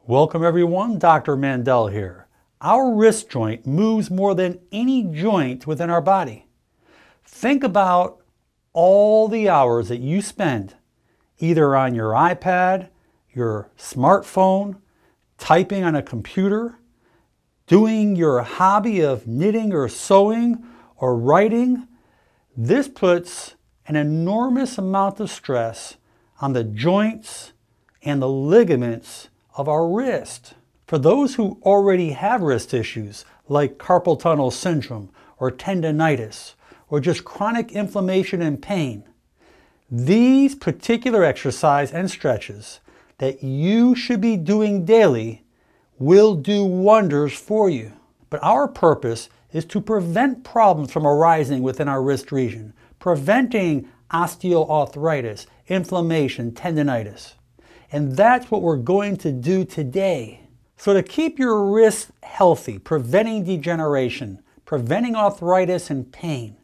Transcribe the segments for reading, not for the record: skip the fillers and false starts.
Welcome everyone, Dr. Mandell here. Our wrist joint moves more than any joint within our body. Think about all the hours that you spend either on your iPad, your smartphone, typing on a computer, doing your hobby of knitting or sewing or writing. This puts an enormous amount of stress on the joints and the ligaments of our wrist. For those who already have wrist issues like carpal tunnel syndrome or tendonitis or just chronic inflammation and pain, these particular exercise and stretches that you should be doing daily will do wonders for you. But our purpose is to prevent problems from arising within our wrist region, preventing osteoarthritis, inflammation, tendonitis. And that's what we're going to do today. So to keep your wrist healthy, preventing degeneration, preventing arthritis and pain,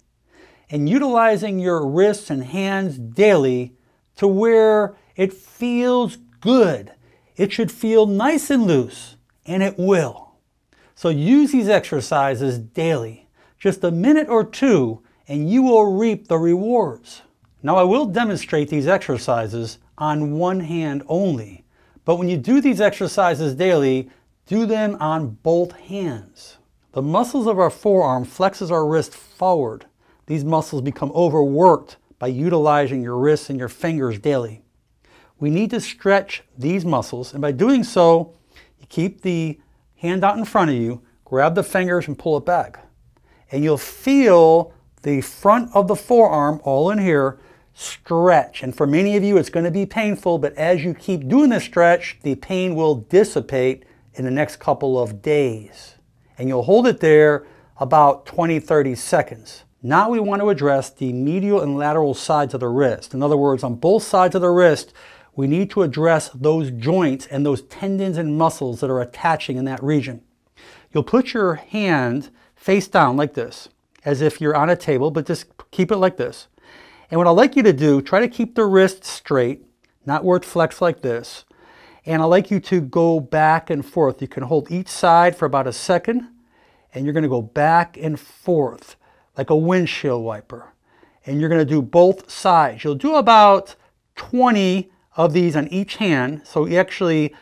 and utilizing your wrists and hands daily to where it feels good. It should feel nice and loose, and it will. So use these exercises daily, just a minute or two, and you will reap the rewards. Now I will demonstrate these exercises on one hand only, but when you do these exercises daily, do them on both hands. The muscles of our forearm flexes our wrist forward. These muscles become overworked by utilizing your wrists and your fingers daily. We need to stretch these muscles, and by doing so, you keep the hand out in front of you, grab the fingers and pull it back. And you'll feel the front of the forearm, all in here, stretch. And for many of you, it's going to be painful, but as you keep doing the stretch, the pain will dissipate in the next couple of days. And you'll hold it there about 20-30 seconds. Now we want to address the medial and lateral sides of the wrist. In other words, on both sides of the wrist, we need to address those joints and those tendons and muscles that are attaching in that region. You'll put your hand face down like this, as if you're on a table, but just keep it like this. And what I'd like you to do, try to keep the wrist straight, not where it's flexed like this. And I'd like you to go back and forth. You can hold each side for about a second, and you're going to go back and forth like a windshield wiper. And you're going to do both sides. You'll do about 20 of these on each hand, so you actually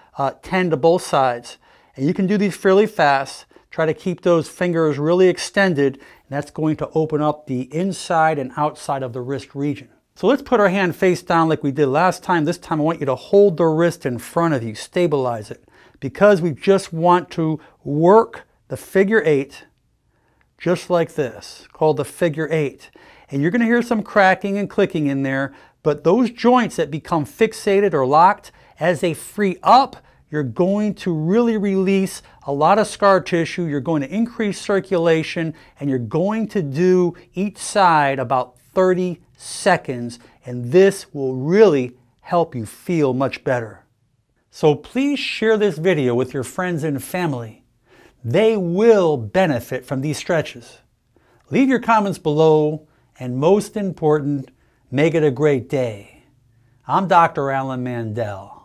10 to both sides. And you can do these fairly fast. Try to keep those fingers really extended, and that's going to open up the inside and outside of the wrist region. So let's put our hand face down like we did last time. This time I want you to hold the wrist in front of you, stabilize it, because we just want to work the figure 8 just like this, called the figure 8. And you're going to hear some cracking and clicking in there, but those joints that become fixated or locked, as they free up, you're going to really release a lot of scar tissue, you're going to increase circulation, and you're going to do each side about 30 seconds, and this will really help you feel much better. So please share this video with your friends and family. They will benefit from these stretches. Leave your comments below, and most important, make it a great day. I'm Dr. Alan Mandell.